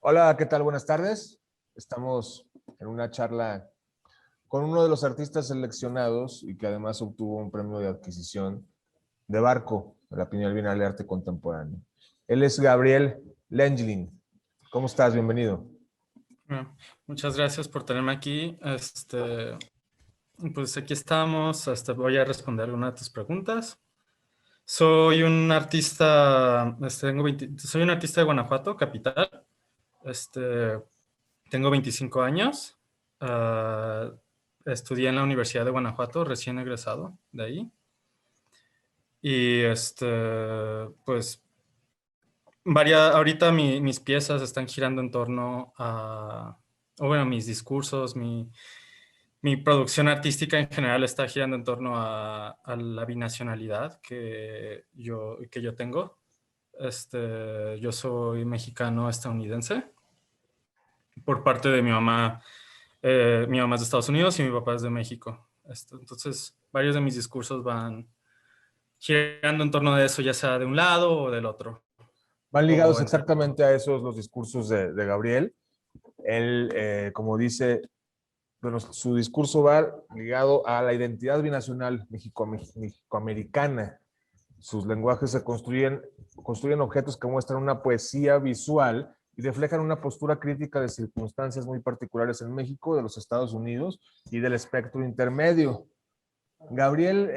Hola, ¿qué tal? Buenas tardes. Estamos en una charla con uno de los artistas seleccionados y que además obtuvo un premio de adquisición de Barco, de la Piñal Bienal de Arte Contemporáneo. Él es Gabriel Lenglin. ¿Cómo estás? Bienvenido. Bueno, muchas gracias por tenerme aquí. Pues aquí estamos. Voy a responder algunas de tus preguntas. Soy un artista, soy un artista de Guanajuato, capital. Este, Tengo 25 años. Ah, Estudié en la Universidad de Guanajuato, recién egresado de ahí. Y pues ahorita mis piezas están girando en torno o bueno, mis discursos, mi producción artística en general está girando en torno a la binacionalidad que yo tengo. Yo soy mexicano-estadounidense por parte de mi mamá. Mi mamá es de Estados Unidos y mi papá es de México. Entonces, varios de mis discursos van girando en torno de eso, ya sea de un lado o del otro. Van O ligados entre los exactamente a esos los discursos de Gabriel. Él, como dice, bueno, su discurso va ligado a la identidad binacional mexicoamericana. Sus lenguajes se construyen objetos que muestran una poesía visual y reflejan una postura crítica de circunstancias muy particulares en México, de los Estados Unidos y del espectro intermedio. Gabriel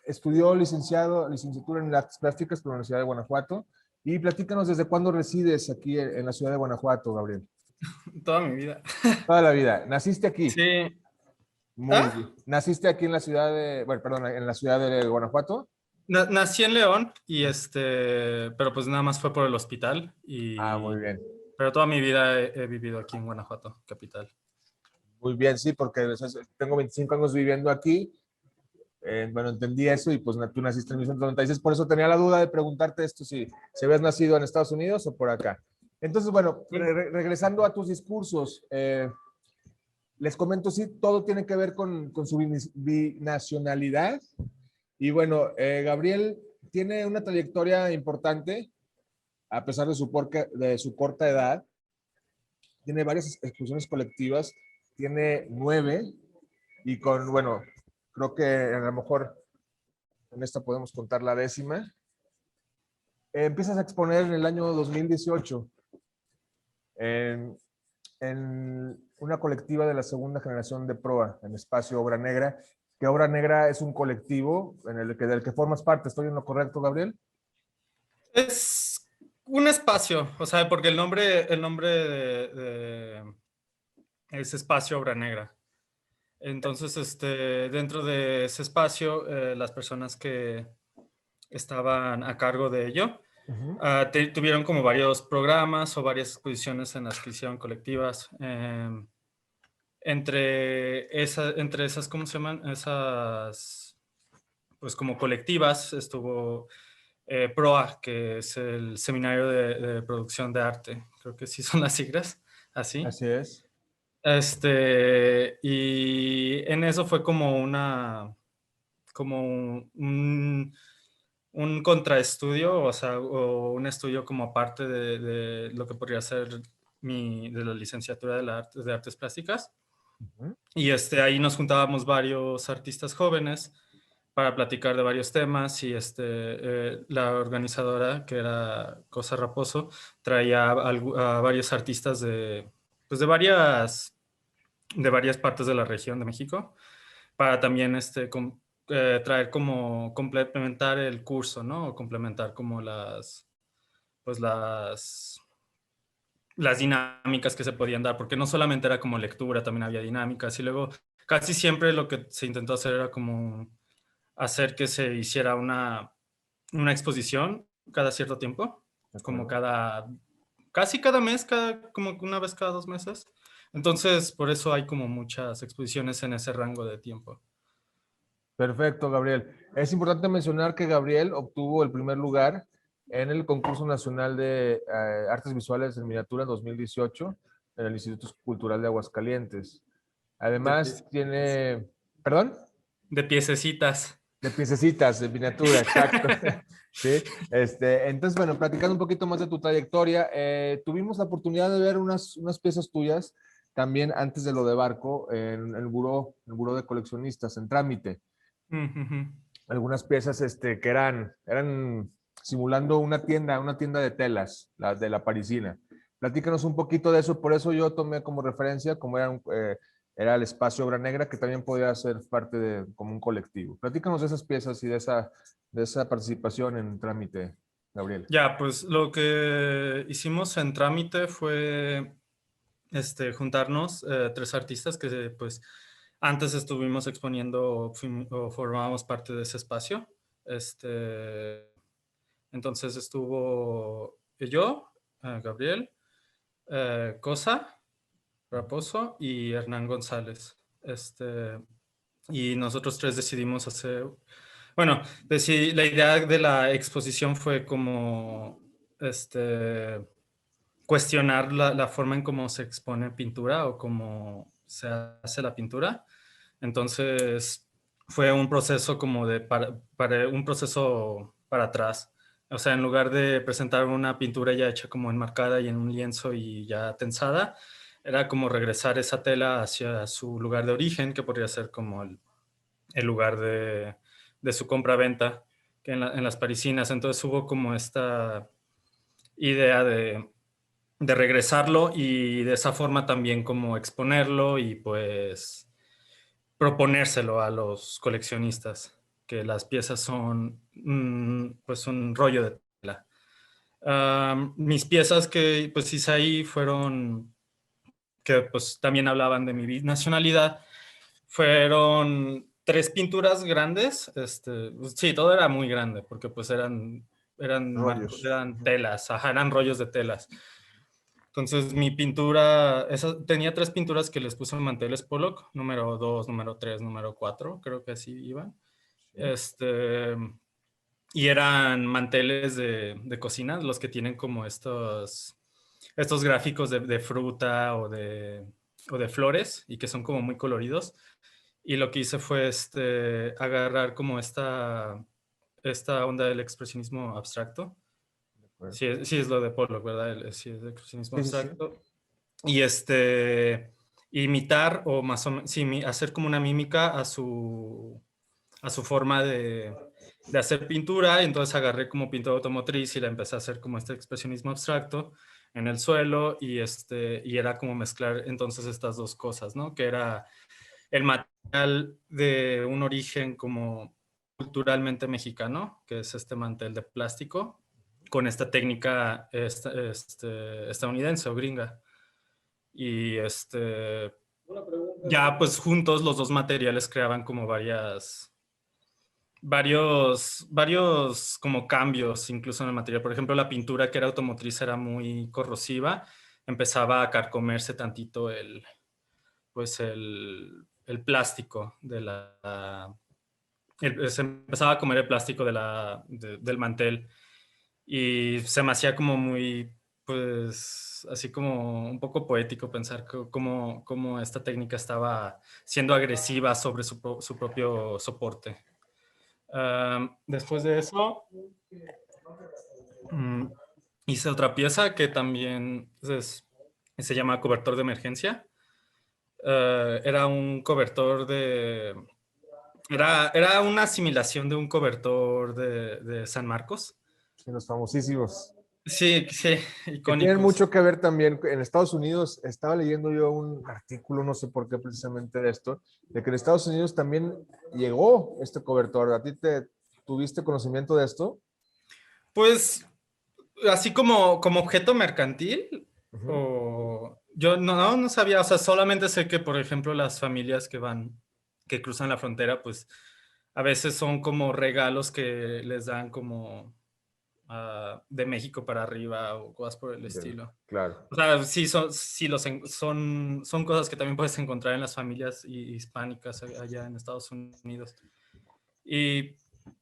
estudió licenciatura en Artes Plásticas por la Universidad de Guanajuato. Y platícanos desde cuándo resides aquí en la ciudad de Guanajuato, Gabriel. toda mi vida. Toda la vida. ¿Naciste aquí? Sí. Muy ¿Ah? bien. ¿Naciste aquí en la ciudad de, bueno, perdón, en la ciudad de Guanajuato? Nací en León pero pues nada más fue por el hospital Ah, muy bien. pero toda mi vida he vivido aquí en Guanajuato, capital. Muy bien, sí, porque tengo 25 años viviendo aquí. Bueno, entendí eso y pues tú naciste en 1996, por eso tenía la duda de preguntarte esto, si habías nacido en Estados Unidos o por acá. Entonces, bueno, regresando a tus discursos, les comento, sí, todo tiene que ver con su binacionalidad. Y bueno, Gabriel tiene una trayectoria importante, a pesar de su corta edad. Tiene varias exposiciones colectivas, tiene 9, y bueno, creo que a lo mejor en esta podemos contar la 10ª. Empiezas a exponer en el año 2018 en, en una colectiva de la segunda generación de PROA, en Espacio Obra Negra, que Obra Negra es un colectivo del que formas parte. ¿Estoy en lo correcto, Gabriel? Es un espacio, o sea, porque el nombre es Espacio Obra Negra. Entonces, dentro de ese espacio, las personas que estaban a cargo de ello tuvieron como varios programas o varias exposiciones en las que hicieron colectivas. Entre esas, ¿cómo se llaman? Esas, pues como colectivas, estuvo PROA, que es el Seminario de Producción de Arte. Creo que sí son las siglas, así. Así es. Y en eso fue como un contraestudio, o sea, o un estudio como aparte de lo que podría ser de la licenciatura de Artes Plásticas. Uh-huh. Y ahí nos juntábamos varios artistas jóvenes para platicar de varios temas y la organizadora, que era Cosa Raposo, traía a varios artistas pues de varias partes de la región de México para también traer como complementar el curso, ¿no? O complementar como pues las dinámicas que se podían dar, porque no solamente era como lectura, también había dinámicas y luego casi siempre lo que se intentó hacer era como hacer que se hiciera una exposición cada cierto tiempo, como casi cada mes, como una vez cada 2 meses. Entonces, por eso hay como muchas exposiciones en ese rango de tiempo. Perfecto, Gabriel. Es importante mencionar que Gabriel obtuvo el primer lugar en el concurso nacional de artes visuales en miniatura en 2018 en el Instituto Cultural de Aguascalientes. De, Además tiene, ¿perdón? de piececitas. De piececitas, de miniatura, exacto. Sí, entonces, bueno, platicando un poquito más de tu trayectoria, tuvimos la oportunidad de ver unas piezas tuyas también antes de lo de Barco en el buró de coleccionistas, en trámite. Ujú. Algunas piezas que eran simulando una tienda de telas, la de la parisina. Platícanos un poquito de eso, por eso yo tomé como referencia, como era el espacio Obra Negra, que también podía ser parte de como un colectivo. Platícanos de esas piezas y de esa participación en trámite, Gabriel. Ya, pues lo que hicimos en trámite fue juntarnos tres artistas que pues antes estuvimos exponiendo o formábamos parte de ese espacio. Entonces estuvo yo, Gabriel, Cosa, Raposo y Hernán González. Y nosotros tres decidimos hacer, bueno, la idea de la exposición fue como cuestionar la forma en cómo se expone pintura o cómo se hace la pintura. Entonces fue un proceso como un proceso para atrás. O sea, en lugar de presentar una pintura ya hecha como enmarcada y en un lienzo y ya tensada, era como regresar esa tela hacia su lugar de origen, que podría ser como el lugar de su compra-venta, que en las parisinas. Entonces hubo como esta idea de regresarlo y de esa forma también como exponerlo y pues proponérselo a los coleccionistas, que las piezas son pues un rollo de tela. Mis piezas que pues hice ahí fueron, que pues también hablaban de mi binacionalidad, fueron tres pinturas grandes. Sí, todo era muy grande porque pues eran marcos, Rollos. eran telas, ajá, eran rollos de telas. Entonces mi pintura, tenía tres pinturas que les puse en manteles Pollock, número 2, número 3, número 4, creo que así iban. Sí. Y eran manteles de cocina, los que tienen como estos gráficos de fruta o de flores y que son como muy coloridos. Y lo que hice fue agarrar como esta onda del expresionismo abstracto. Bueno. Sí, sí es lo de Pollock, ¿verdad? Sí es el expresionismo Sí, sí, sí. abstracto. Y imitar o más o menos, sí, hacer como una mímica a su forma de hacer pintura. Y entonces agarré como pintura automotriz y la empecé a hacer como este expresionismo abstracto en el suelo y era como mezclar entonces estas dos cosas, ¿no? Que era el material de un origen como culturalmente mexicano, que es este mantel de plástico, con esta técnica estadounidense o gringa. Y ya pues juntos los dos materiales creaban como varios como cambios incluso en el material. Por ejemplo, la pintura que era automotriz era muy corrosiva, empezaba a carcomerse tantito el plástico se empezaba a comer el plástico del mantel y se me hacía como muy, pues, así como un poco poético pensar cómo esta técnica estaba siendo agresiva sobre su propio soporte. Después de eso, mm, hice otra pieza que también se llama cobertor de emergencia. Era un cobertor era una asimilación de un cobertor de San Marcos. Sí, los famosísimos. Sí, sí, Que tienen icónicos. mucho que ver también en Estados Unidos. Estaba leyendo yo un artículo, no sé por qué precisamente de esto, de que en Estados Unidos también llegó este cobertor. ¿A ti te tuviste conocimiento de esto? Pues, así como objeto mercantil, Ujú. o yo no sabía, o sea, solamente sé que, por ejemplo, las familias que cruzan la frontera, pues a veces son como regalos que les dan como de México para arriba o cosas por el estilo. Claro. O sea, sí, son cosas que también puedes encontrar en las familias hispánicas allá en Estados Unidos. Y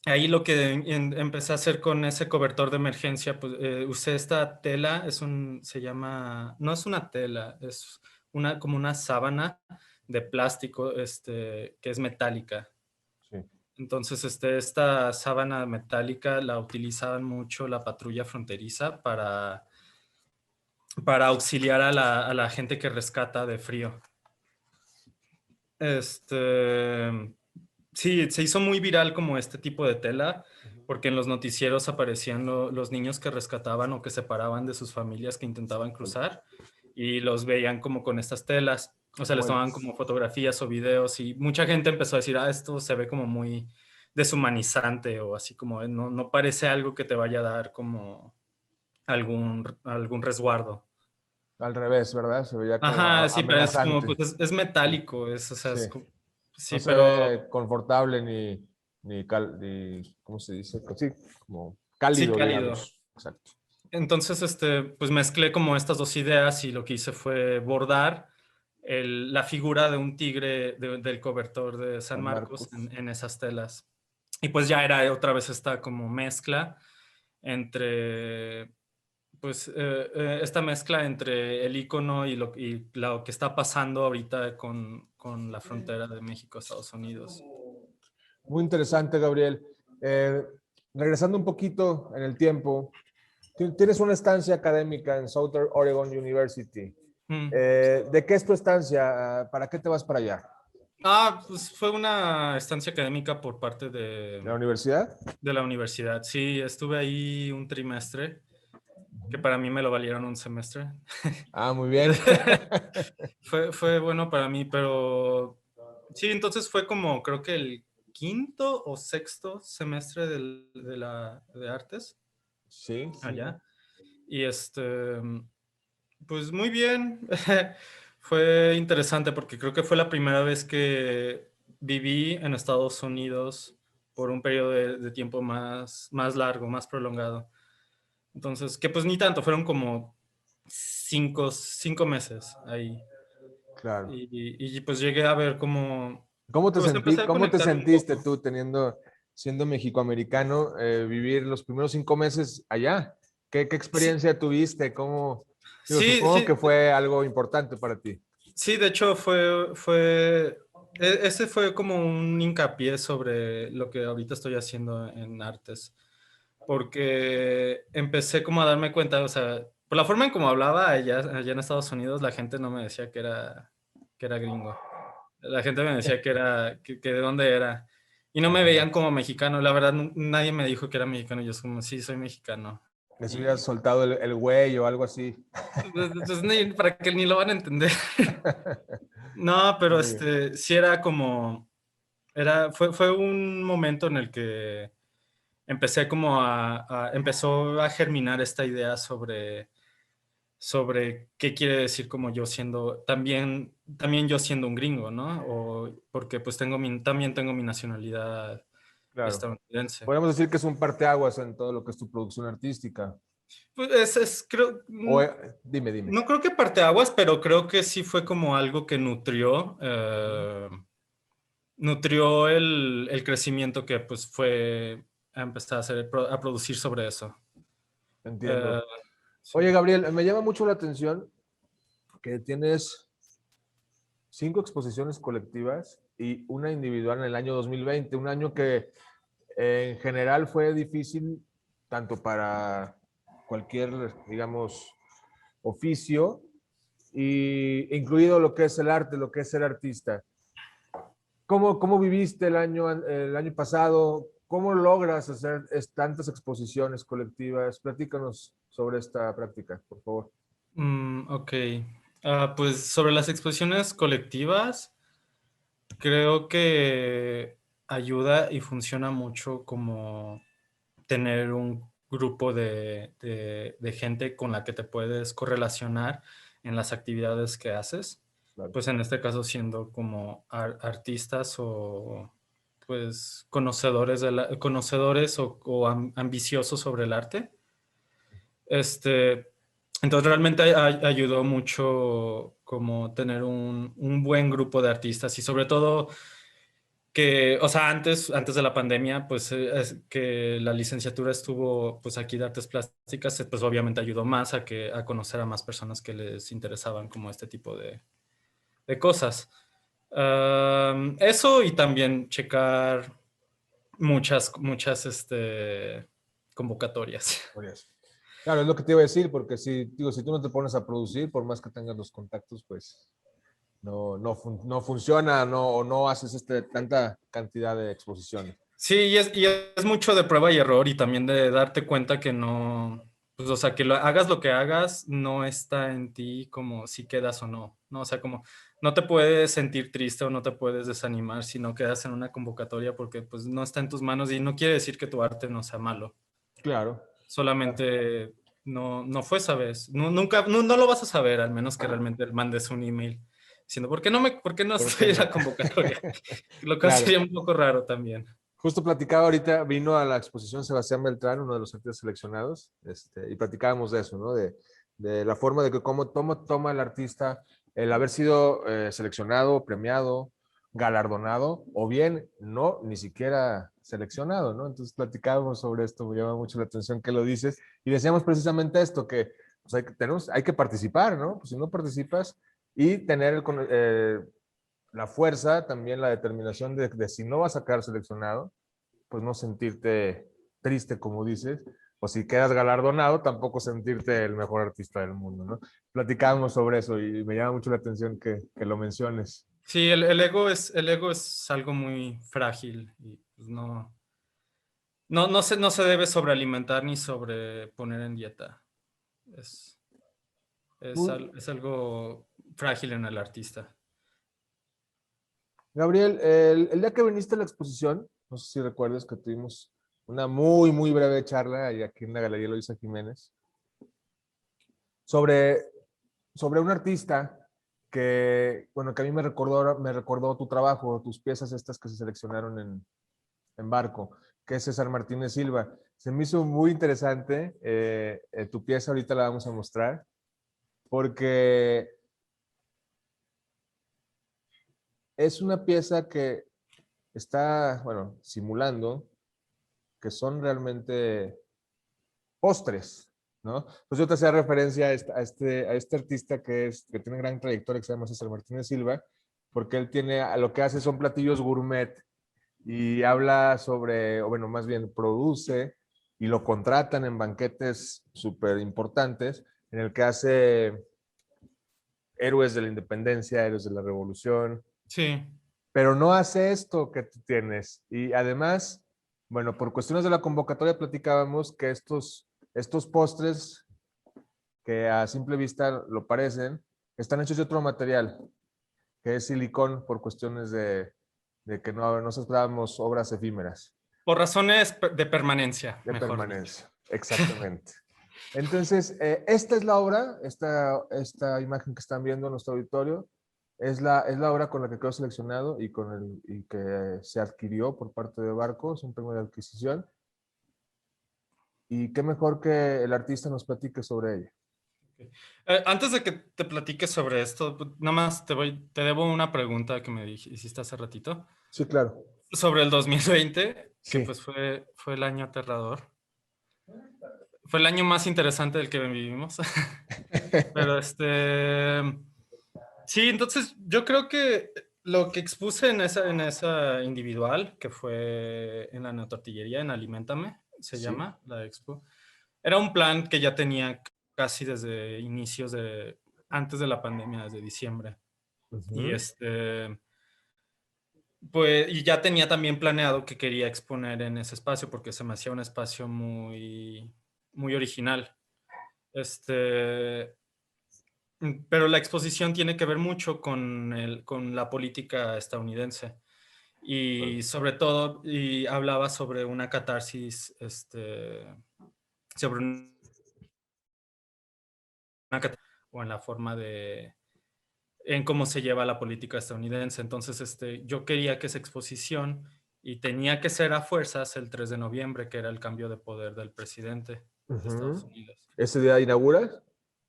ahí lo que empecé a hacer con ese cobertor de emergencia, pues usé esta tela, se llama, no es una tela, es como una sábana de plástico que es metálica. Sí. Entonces, esta sábana metálica la utilizaban mucho la patrulla fronteriza para auxiliar a la gente que rescata de frío. Sí, se hizo muy viral como este tipo de tela, porque en los noticieros aparecían los niños que rescataban o que separaban de sus familias que intentaban cruzar y los veían como con estas telas. O sea, les tomaban como fotografías o videos y mucha gente empezó a decir, esto se ve como muy deshumanizante o así como no parece algo que te vaya a dar como algún resguardo. Al revés, ¿verdad? Se veía como Ajá, sí, pero es como, amenazante. pues es metálico, o sea, Sí. No sí, se pero ve confortable ni ¿cómo se dice? Sí, como sí, cálido, cálido. digamos. Exacto. Entonces, pues mezclé como estas dos ideas y lo que hice fue bordar la figura de un tigre del cobertor de San San Marcos Marcos. en esas telas. Y pues ya era otra vez esta como mezcla entre, pues, esta mezcla entre el icono y lo que está pasando ahorita con la frontera de México-Estados Unidos. Muy interesante, Gabriel. Eh, Regresando un poquito en el tiempo, tienes una estancia académica en Southern Oregon University. Mm. ¿De qué es tu estancia? ¿Para qué te vas para allá? Pues fue una estancia académica por parte ¿La universidad? de la universidad. Sí, estuve ahí un trimestre, que para mí me lo valieron un semestre. Ah, muy bien. Fue bueno para mí, pero sí, entonces fue como creo que el quinto o sexto semestre de artes Sí. allá. Y pues muy bien. Fue interesante porque creo que fue la primera vez que viví en Estados Unidos por un periodo de tiempo más largo, más prolongado. Entonces, que pues ni tanto, fueron como cinco meses ahí. Claro. Y pues llegué a ver cómo, pues empecé a Cómo te conectar un sentiste poco. tú siendo mexicoamericano, vivir los primeros 5 meses allá? ¿Qué Sí, experiencia tuviste? Digo, sí, supongo que sí, fue algo importante para ti. sí, de hecho ese fue como un hincapié sobre lo que ahorita estoy haciendo en artes, porque empecé como a darme cuenta, o sea, por la forma en cómo hablaba allá en Estados Unidos, la gente no me decía que era gringo. La gente me decía que de dónde era. Y no me veían como mexicano. La verdad, nadie me dijo que era mexicano. Yo como, sí, soy mexicano. Les hubieras Y soltado el güey o algo así. pues, para que ni lo van a entender. No, pero Muy bien. sí era como, fue un momento en el que empecé como empezó a germinar esta idea sobre qué quiere decir como yo siendo, también yo siendo un gringo, ¿no? Porque pues también tengo mi nacionalidad Claro. estadounidense. Podemos decir que es un parteaguas en todo lo que es tu producción artística. Pues creo, O, dime. no creo que parteaguas, pero creo que sí fue como algo que nutrió el crecimiento que pues fue a empezar a producir sobre eso. Eh, Entiendo. sí. Oye, Gabriel, me llama mucho la atención que tienes 5 exposiciones colectivas y una individual en el año 2020, un año que en general fue difícil tanto para cualquier, digamos, oficio, incluido lo que es el arte, lo que es ser artista. ¿Cómo viviste el año pasado? ¿Cómo logras hacer tantas exposiciones colectivas? Platícanos sobre esta práctica, por favor. Ok. Pues sobre las exposiciones colectivas, creo que ayuda y funciona mucho como tener un grupo de gente con la que te puedes correlacionar en las actividades que haces. Claro. Pues en este caso siendo como artistas o pues conocedores o ambiciosos sobre el arte. Este, entonces realmente ayudó mucho como tener un buen grupo de artistas y sobre todo que, o sea, antes de la pandemia, pues es que la licenciatura estuvo pues aquí de artes plásticas, pues obviamente ayudó más a conocer a más personas que les interesaban como este tipo de cosas. Eso y también checar muchas convocatorias. Por eso. Claro, es lo que te iba a decir, porque si, digo, si tú no te pones a producir, por más que tengas los contactos, pues no funciona, o no haces tanta cantidad de exposiciones. Sí, y es mucho de prueba y error y también de darte cuenta que no, pues, o sea, que hagas lo que hagas, no está en ti como si quedas o no, ¿no? O sea, como no te puedes sentir triste o no te puedes desanimar si no quedas en una convocatoria porque pues no está en tus manos y no quiere decir que tu arte no sea malo. Claro. Solamente no fue esa vez. Nunca, no lo vas a saber, al menos que realmente mandes un email diciendo, ¿por qué no ¿Por qué estoy en no? la convocatoria? Lo cual Claro. sería un poco raro también. Justo platicaba ahorita, vino a la exposición Sebastián Beltrán, uno de los artistas seleccionados, y platicábamos de eso, ¿no? De la forma de que cómo toma el artista el haber sido seleccionado, premiado, galardonado, o bien no, ni siquiera seleccionado, ¿no? Entonces platicábamos sobre esto, me llama mucho la atención que lo dices, y decíamos precisamente esto, que pues, hay que participar, ¿no? Pues si no participas y tener la fuerza, también la determinación de si no vas a quedar seleccionado, pues no sentirte triste, como dices, o si quedas galardonado, tampoco sentirte el mejor artista del mundo, ¿no? Platicábamos sobre eso y me llama mucho la atención que lo menciones. Sí, el ego es algo muy frágil y pues no se debe sobrealimentar ni sobreponer en dieta. Es, es algo frágil en el artista. Gabriel, el día que viniste a la exposición, no sé si recuerdas que tuvimos una muy breve charla y aquí en la Galería Luisa Jiménez sobre, sobre un artista que, bueno, que a mí me recordó tu trabajo, tus piezas estas que se seleccionaron en Barco, que es César Martínez Silva. Se me hizo muy interesante tu pieza, ahorita la vamos a mostrar, porque es una pieza que está, bueno, simulando que son realmente postres, ¿no? Pues yo te hacía referencia a este artista que tiene gran trayectoria, que se llama César Martínez Silva, porque él tiene, lo que hace son platillos gourmet y habla sobre, o bueno, más bien produce y lo contratan en banquetes súper importantes, en el que hace héroes de la independencia, héroes de la revolución, Sí, pero no hace esto que tú tienes. Y además, bueno, por cuestiones de la convocatoria platicábamos que estos postres, que a simple vista lo parecen, están hechos de otro material, que es silicón por cuestiones de que no esperábamos obras efímeras. por razones de permanencia, De mejor dicho. permanencia, exactamente. Entonces, esta es la obra, esta imagen que están viendo en nuestro auditorio, es la obra con la que quedó seleccionado y que se adquirió por parte de Barco, es un premio de adquisición. Y qué mejor que el artista nos platique sobre ella. Antes de que te platique sobre esto, nada más te debo una pregunta que me hiciste hace ratito. Sí, claro. Sobre el 2020, que Sí. pues fue el año aterrador. Fue el año más interesante del que vivimos. Pero sí, entonces yo creo que lo que expuse en esa individual, que fue en la neotortillería, en Aliméntame, se Sí. llama la expo, era un plan que ya tenía casi desde inicios antes de la pandemia, desde diciembre. Y Ujú. pues, y ya tenía también planeado que quería exponer en ese espacio porque se me hacía un espacio muy original. Este, pero la exposición tiene que ver mucho con la política estadounidense y sobre todo, y hablaba sobre una catarsis, sobre o en la forma en cómo se lleva la política estadounidense. Entonces, yo quería que esa exposición, y tenía que ser a fuerzas el 3 de noviembre, que era el cambio de poder del presidente de Estados Ujú. Unidos. ¿Ese día inaugura?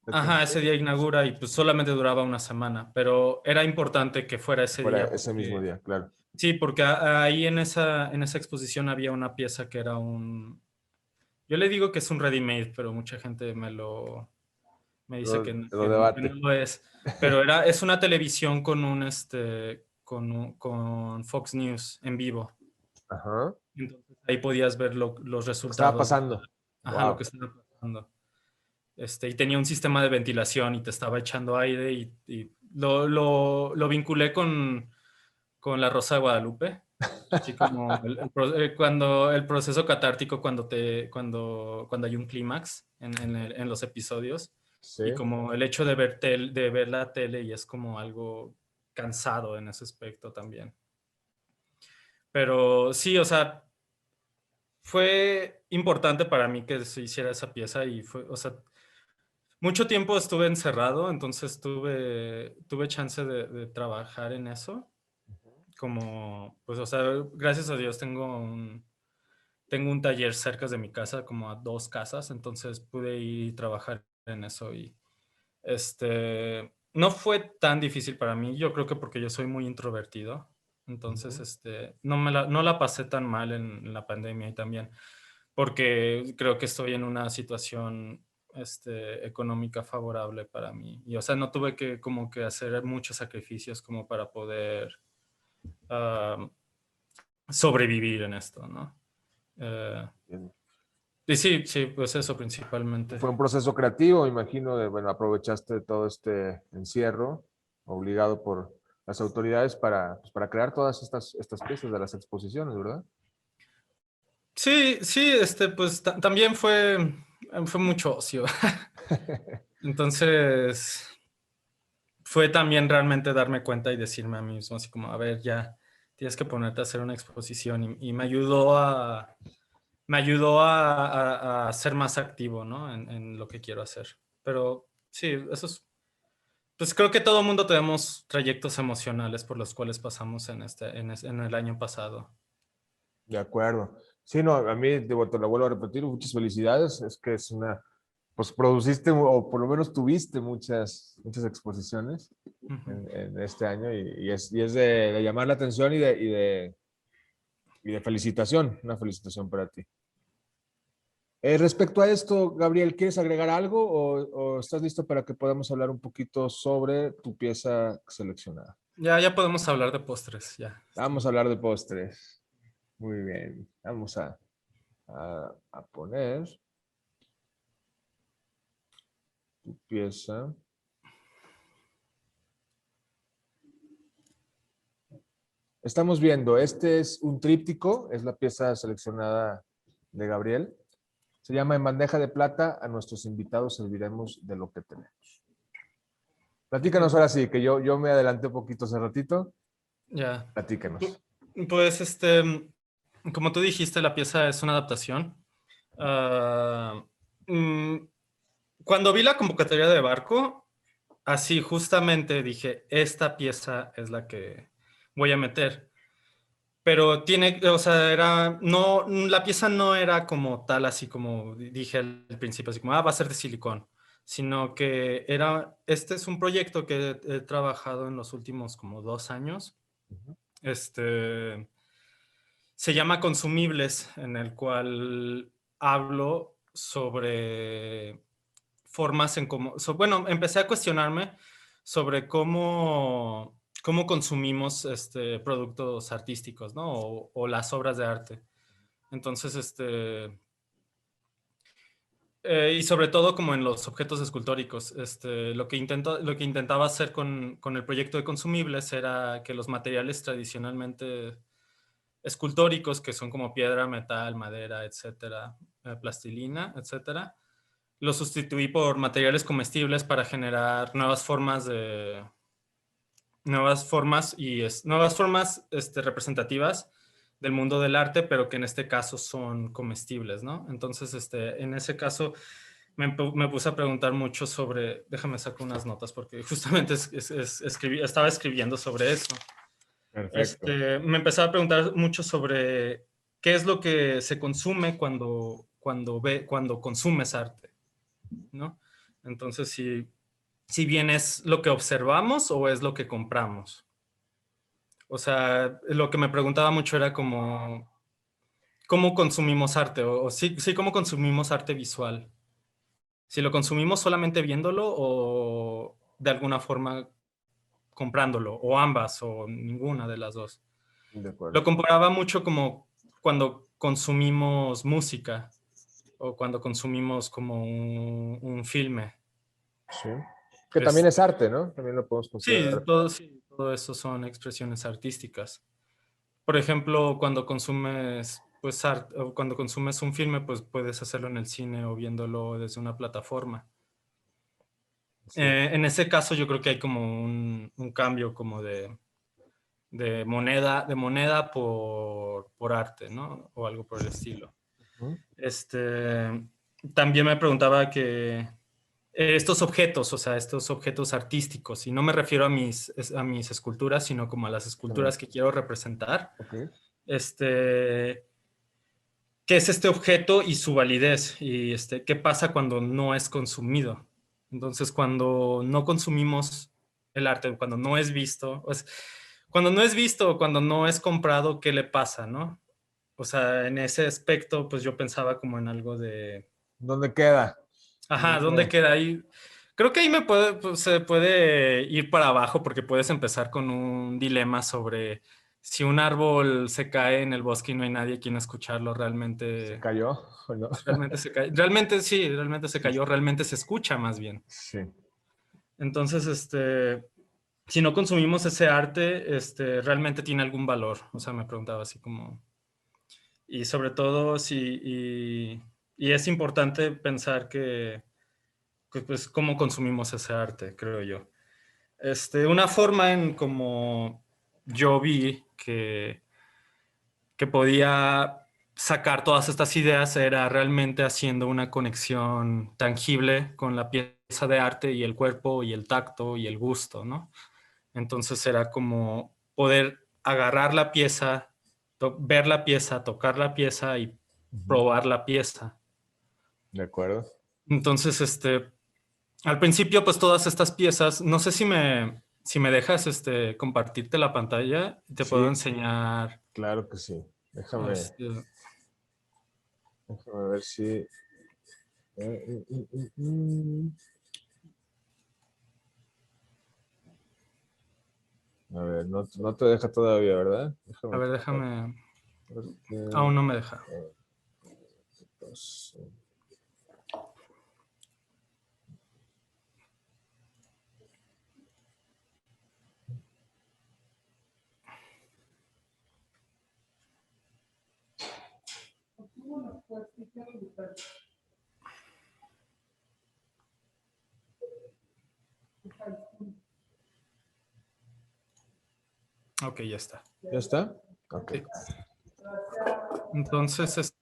Ajá, ese día inaugura y pues solamente duraba una semana, pero era importante que fuera ese Fuera día ese mismo porque, día, claro. sí, porque ahí en esa exposición había una pieza que era yo le digo que es un ready-made, pero mucha gente me dice Lo que no debate. lo es, pero es una televisión con con Fox News en vivo. Ajá. Entonces ahí podías ver los Lo que estaba resultados. pasando. Ajá, lo Wow. que estaba pasando. Y tenía un sistema de ventilación y te estaba echando aire y lo vinculé con La Rosa de Guadalupe. Así como cuando el proceso catártico cuando hay un clímax en los episodios Sí. y como el hecho de de ver la tele y es como algo cansado en ese aspecto también. Pero sí, o sea, fue importante para mí que se hiciera esa pieza y fue, o sea, mucho tiempo estuve encerrado, entonces tuve chance de trabajar en eso. Como, pues, o sea, gracias a Dios tengo un taller cerca de mi casa, como a 2 casas, entonces pude ir y trabajar en eso y no fue tan difícil para mí, yo creo que porque yo soy muy introvertido, entonces Ujú. no la pasé tan mal en la pandemia y también porque creo que estoy en una situación económica favorable para mí y o sea, no tuve que como que hacer muchos sacrificios como para poder ah, sobrevivir en esto, ¿no? Eh, Bien. y sí, sí, pues eso principalmente. Fue un proceso creativo, imagino, bueno, aprovechaste de todo este encierro obligado por las autoridades pues, para crear todas estas piezas de las exposiciones, ¿verdad? Sí, sí, pues también fue mucho ocio. Entonces, fue también realmente darme cuenta y decirme a mí mismo así como, a ver, ya tienes que ponerte a hacer una exposición y me ayudó a ser más activo, ¿no? En lo que quiero hacer. Pero sí, pues creo que todo mundo tenemos trayectos emocionales por los cuales pasamos en el año pasado. De acuerdo. Sí, no, a mí, digo, te lo vuelvo a repetir, muchas felicidades. Es que es pues produciste o por lo menos tuviste muchas exposiciones Ujú. en este año y es de llamar la atención y de felicitación, una felicitación para ti. Respecto a esto, Gabriel, ¿quieres agregar algo o estás listo para que podamos hablar un poquito sobre tu pieza seleccionada? Ya podemos hablar de postres, ya. Vamos a hablar de postres. Muy bien. Vamos a poner tu pieza. Estamos viendo, este es un tríptico, es la pieza seleccionada de Gabriel. Se llama En bandeja de plata, a nuestros invitados serviremos de lo que tenemos. Platícanos ahora sí, que yo me adelanté un poquito hace ratito. Ya. Platícanos. Pues, como tú dijiste, la pieza es una adaptación. Ah, mm, Cuando vi la convocatoria de Barco, así justamente dije, esta pieza es la que voy a meter. Pero o sea, no, la pieza no era como tal, así como dije al principio, así como, va a ser de silicón, sino que este es un proyecto que he trabajado en los últimos como 2 años. Este, Se llama Consumibles, en el cual hablo sobre formas en cómo, bueno, empecé a cuestionarme sobre cómo consumimos productos artísticos, ¿no? O las obras de arte. Entonces, y sobre todo como en los objetos escultóricos. Lo que intentaba hacer con el proyecto de Consumibles era que los materiales tradicionalmente escultóricos, que son como piedra, metal, madera, etcétera, plastilina, etcétera, lo sustituí por materiales comestibles para generar nuevas formas representativas del mundo del arte, pero que en este caso son comestibles, ¿no? Entonces, en ese caso me puse a preguntar mucho sobre, déjame sacar unas notas porque justamente estaba escribiendo sobre eso. Perfecto. Me empezaba a preguntar mucho sobre qué es lo que se consume cuando consumes arte, ¿no? Entonces, si bien es lo que observamos o es lo que compramos. O sea, lo que me preguntaba mucho era como, ¿cómo consumimos arte? O sí, ¿cómo consumimos arte visual? Si lo consumimos solamente viéndolo o de alguna forma comprándolo, o ambas, o ninguna de las dos. De Lo acuerdo. comparaba mucho como cuando consumimos música o cuando consumimos como un filme. Sí. Que también es arte, ¿no? También lo podemos Sí, considerar. todo eso son expresiones artísticas. Por ejemplo, cuando consumes, pues, o cuando consumes un filme, pues puedes hacerlo en el cine o viéndolo desde una plataforma. Sí. En ese caso, yo creo que hay como un cambio como de moneda por arte, ¿no? O algo por el estilo. Ujú. También me preguntaba que estos objetos, o sea, estos objetos artísticos, y no me refiero a mis esculturas, sino como a las esculturas que quiero representar, Ok. ¿qué es este objeto y su validez? Y qué pasa cuando no es consumido. Entonces, cuando no consumimos el arte, cuando no es visto, pues, cuando no es visto, cuando no es comprado, ¿qué le pasa, no? O sea, en ese aspecto, pues yo pensaba como en algo de, ¿Dónde queda? ajá, ¿dónde ¿Dónde? queda ahí? Creo que ahí pues, se puede ir para abajo porque puedes empezar con un dilema sobre si un árbol se cae en el bosque y no hay nadie quien escucharlo, ¿Se realmente, cayó o no? realmente se cae. Realmente sí, realmente se cayó, realmente se escucha más bien. Sí. Entonces, si no consumimos ese arte, realmente tiene algún valor. O sea, me preguntaba así como... Y sobre todo, y es importante pensar que, pues, cómo consumimos ese arte, creo yo. Una forma en como yo vi que podía sacar todas estas ideas era realmente haciendo una conexión tangible con la pieza de arte y el cuerpo y el tacto y el gusto, ¿no? Entonces era como poder agarrar la pieza, ver la pieza, tocar la pieza y Ujú. probar la pieza. De acuerdo. Entonces, al principio, pues todas estas piezas, no sé si me dejas compartirte la pantalla, te puedo Sí, enseñar. claro que sí. Déjame, este, déjame ver si. Mm. A ver, no, no te deja todavía, ¿verdad? a Déjame ver, tratar. déjame, Porque, aún no me deja. pues, Ok, ya está. ¿ya está? Ok. Sí. Entonces,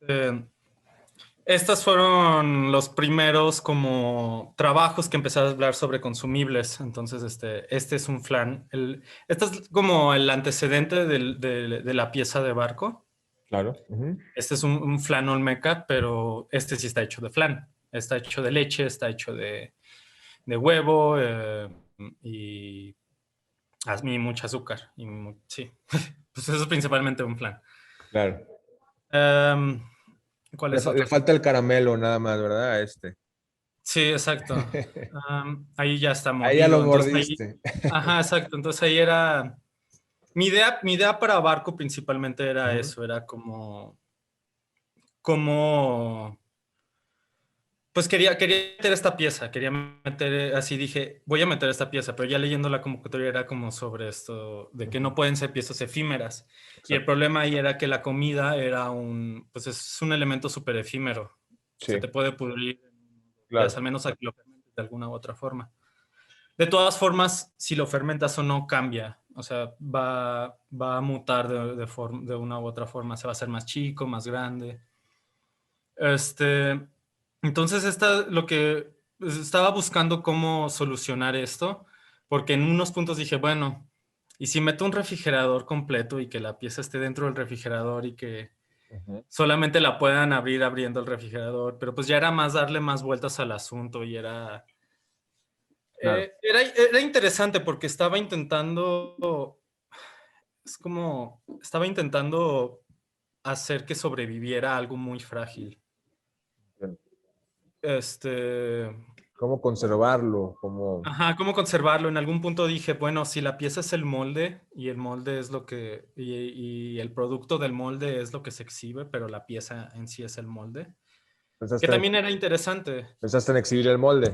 estas fueron los primeros como trabajos que empecé a hablar sobre consumibles. Entonces, este es un flan. Este es como el antecedente de la pieza de barco. Claro. Ujú. Este es un flan olmeca, pero este sí está hecho de flan. Está hecho de leche, está hecho de huevo y mucho azúcar. Sí, pues eso es principalmente un flan. Claro. Em, ¿Cuáles Le otros? falta el caramelo nada más, ¿verdad? A este. Sí, exacto. Ahí ya está Ahí ya lo molido. Entonces ahí, mordiste. ajá, exacto. Entonces ahí era, mi idea para Barco principalmente era Ujú. eso, era como, pues quería meter esta pieza, quería meter, así dije, voy a meter esta pieza, pero ya leyendo la convocatoria era como sobre esto, de que Ujú. no pueden ser piezas efímeras. Y el Exacto. problema ahí era que la comida era pues es un elemento súper efímero. Se Sí, te puede pudrir en días, claro. al menos a que lo fermentes de alguna u otra forma. De todas formas, si lo fermentas o no, cambia. O sea, va a mutar de una u otra forma. Se va a hacer más chico, más grande. Este, entonces, lo que pues, estaba buscando cómo solucionar esto, porque en unos puntos dije, bueno, ¿y si meto un refrigerador completo y que la pieza esté dentro del refrigerador y que Ujú. solamente la puedan abrir abriendo el refrigerador? Pero pues ya era más darle más vueltas al asunto y Claro. era interesante porque estaba intentando hacer que sobreviviera algo muy frágil. Bien. Este, ¿Cómo conservarlo? ¿Cómo? Ajá, ¿cómo conservarlo? En algún punto dije, bueno, si la pieza es el molde y el molde es lo que, y el producto del molde es lo que se exhibe, pero la pieza en sí es el molde, que ¿Pensaste en, también era interesante. pensaste en exhibir el molde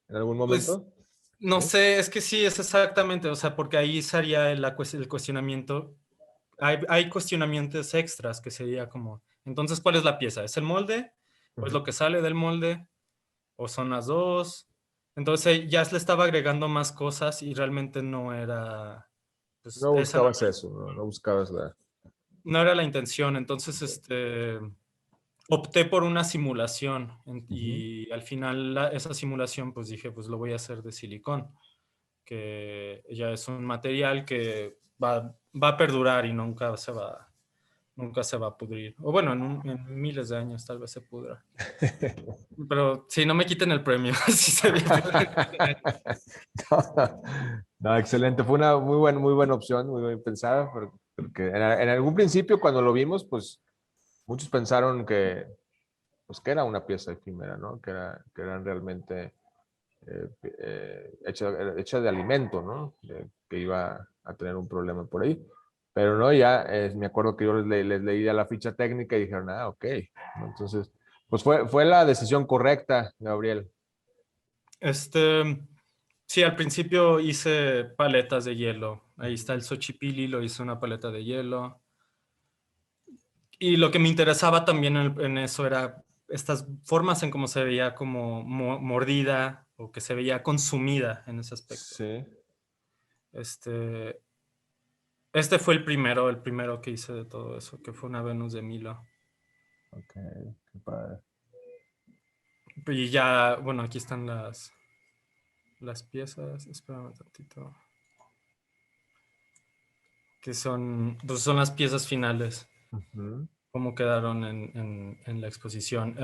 en algún Pues momento? no ¿Sí? sé, es que sí, es exactamente, o sea, porque ahí sería el cuestionamiento. Hay cuestionamientos extras que sería como, entonces, ¿cuál es la pieza? ¿Es el molde? ¿O es Ujú. lo que sale del molde? ¿O son las dos? Entonces ya le estaba agregando más cosas y realmente no era, pues No esa no, buscabas eso, ¿no? No buscabas la... no era la intención. Entonces, opté por una simulación Ujú. y al final esa simulación, pues dije, pues lo voy a hacer de silicón, que ya es un material que va a perdurar y nunca se va a pudrir. O bueno, en miles de años tal vez se pudra. Pero si no me quiten el premio, si se ve. No, no, excelente. Fue una muy buena opción, muy bien pensada, porque en algún principio cuando lo vimos, pues muchos pensaron pues, que era una pieza efímera, ¿no? Que eran realmente hecha de alimento, ¿no? Que iba a tener un problema por ahí. Pero no, ya me acuerdo que yo les leí a la ficha técnica y dijeron, ah, ok. ¿No? Entonces, pues fue la decisión correcta, Gabriel. Este, sí, al principio hice paletas de hielo. Ahí está el Xochipilli, lo hice una paleta de hielo. Y lo que me interesaba también en eso era estas formas en cómo se veía como mordida o que se veía consumida en ese aspecto. Sí, Este, fue el primero que hice de todo eso, que fue una Venus de Milo. ok, qué padre. Y ya, bueno, aquí están las piezas. Espérame un tantito. Que son, pues son las piezas finales. Ujú. Cómo quedaron en la exposición.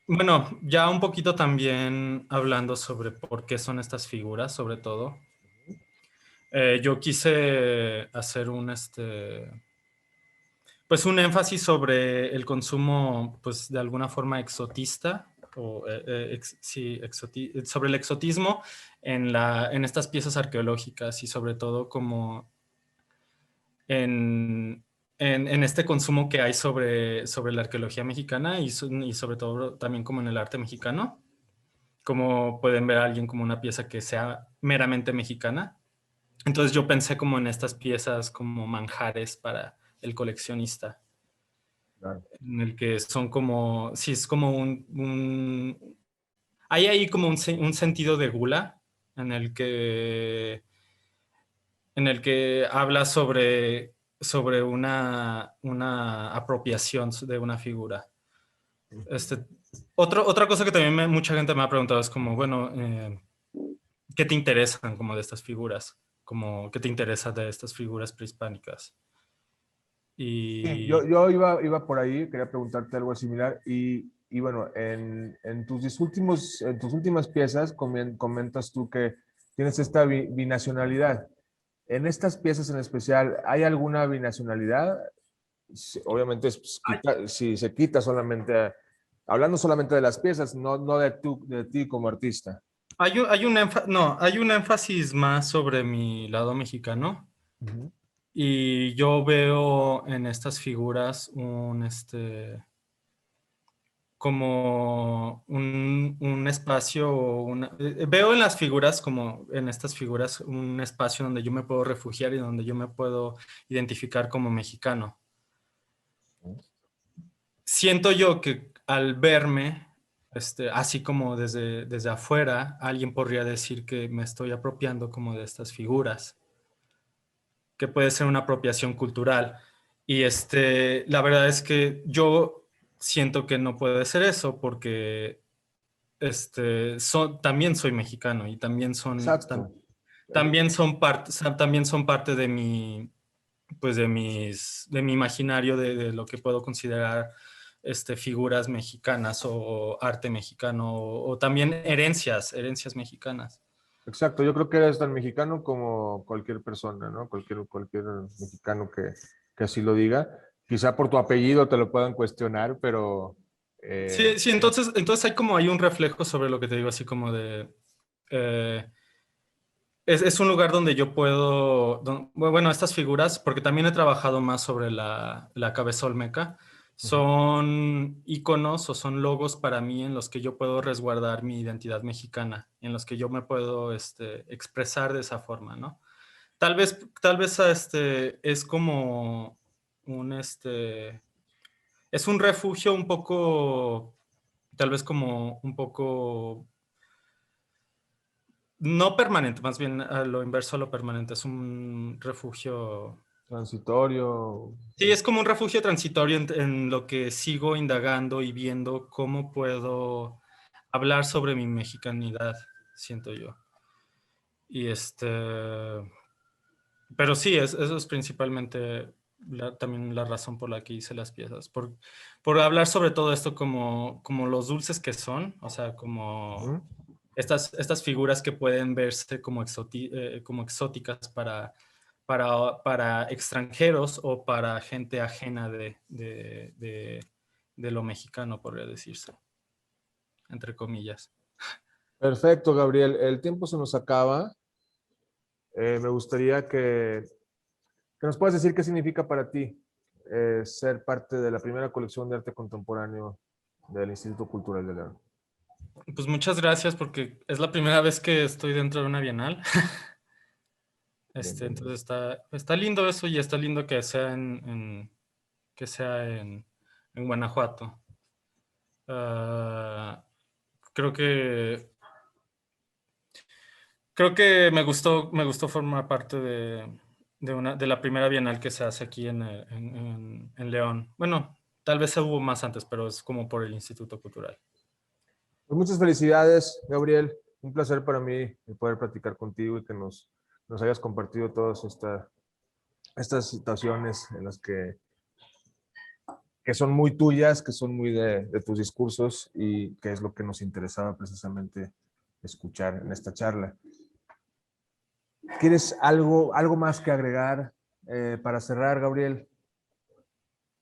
Bueno, ya un poquito también hablando sobre por qué son estas figuras, sobre todo. Yo quise hacer pues un énfasis sobre el consumo, pues de alguna forma exotista, o sí, sobre el exotismo en estas piezas arqueológicas y sobre todo como en, en este consumo que hay sobre la arqueología mexicana y sobre todo también como en el arte mexicano. Como pueden ver a alguien como una pieza que sea meramente mexicana. Entonces yo pensé como en estas piezas como manjares para el coleccionista, Claro. en el que son como, sí, es como hay ahí como un sentido de gula en el que habla sobre una apropiación de una figura. Este, otra cosa que también mucha gente me ha preguntado es como, bueno, ¿qué te interesan como de estas figuras? Como, ¿qué te interesa de estas figuras prehispánicas? Sí, Y iba por ahí, quería preguntarte algo similar y bueno, en tus últimas piezas comentas tú que tienes esta binacionalidad. En estas piezas en especial, ¿hay alguna binacionalidad? Obviamente, si se quita solamente, hablando solamente de las piezas, no de ti como artista. no, hay un énfasis más sobre mi lado mexicano. Ujú. Y yo veo en estas figuras como un espacio, veo en las figuras, como en estas figuras, un espacio donde yo me puedo refugiar y donde yo me puedo identificar como mexicano. Siento yo que al verme, así como desde afuera, alguien podría decir que me estoy apropiando como de estas figuras, que puede ser una apropiación cultural. Y la verdad es que yo siento que no puede ser eso porque también soy mexicano y Exacto. también son parte de pues de mi imaginario de lo que puedo considerar figuras mexicanas o arte mexicano o también herencias mexicanas. Exacto, yo creo que eres tan mexicano como cualquier persona, ¿no? Cualquier mexicano que así lo diga. Quizá por tu apellido te lo puedan cuestionar, pero Sí, sí, entonces hay un reflejo sobre lo que te digo, así como de... eh, es un lugar donde yo puedo, bueno, estas figuras, porque también he trabajado más sobre la cabeza olmeca, Ujú. son iconos o son logos para mí en los que yo puedo resguardar mi identidad mexicana, en los que yo me puedo expresar de esa forma, ¿no? Tal vez es como un, es un refugio un poco, tal vez como un poco no permanente, más bien a lo inverso a lo permanente, es un refugio. Transitorio. Sí, es como un refugio transitorio en lo que sigo indagando y viendo cómo puedo hablar sobre mi mexicanidad, siento yo. Y pero sí, eso es principalmente también la razón por la que hice las piezas, por hablar sobre todo esto como los dulces que son, o sea, como Ujú. estas figuras que pueden verse como exóticas para extranjeros o para gente ajena de lo mexicano, podría decirse, entre comillas. Perfecto, Gabriel. El tiempo se nos acaba. Me gustaría que nos puedas decir qué significa para ti ser parte de la primera colección de arte contemporáneo del Instituto Cultural de León. Pues muchas gracias porque es la primera vez que estoy dentro de una bienal. Bienvenido. Entonces está lindo eso y está lindo que sea que sea en Guanajuato. Ah, creo que Creo que me gustó formar parte de la primera bienal que se hace aquí en León. Bueno, tal vez hubo más antes, pero es como por el Instituto Cultural. Pues muchas felicidades, Gabriel. Un placer para mí el poder platicar contigo y que nos hayas compartido todas estas situaciones en las que son muy tuyas, que son muy de tus discursos y que es lo que nos interesaba precisamente escuchar en esta charla. ¿Quieres algo más que agregar para cerrar, Gabriel?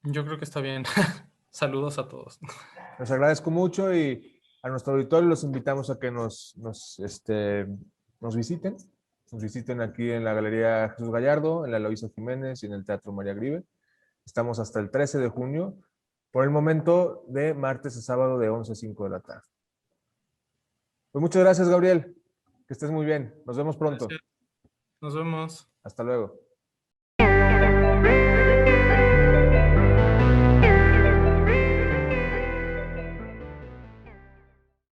Yo creo que está bien. Saludos a todos. Les agradezco mucho y a nuestro auditorio los invitamos a que nos visiten. Nos visiten aquí en la Galería Jesús Gallardo, en la Eloísa Jiménez y en el Teatro María Grive. Estamos hasta el 13 de junio, por el momento de martes a sábado de 11 a 5 de la tarde. Pues muchas gracias, Gabriel. Que estés muy bien. Nos vemos pronto. Gracias. Nos vemos. Hasta luego.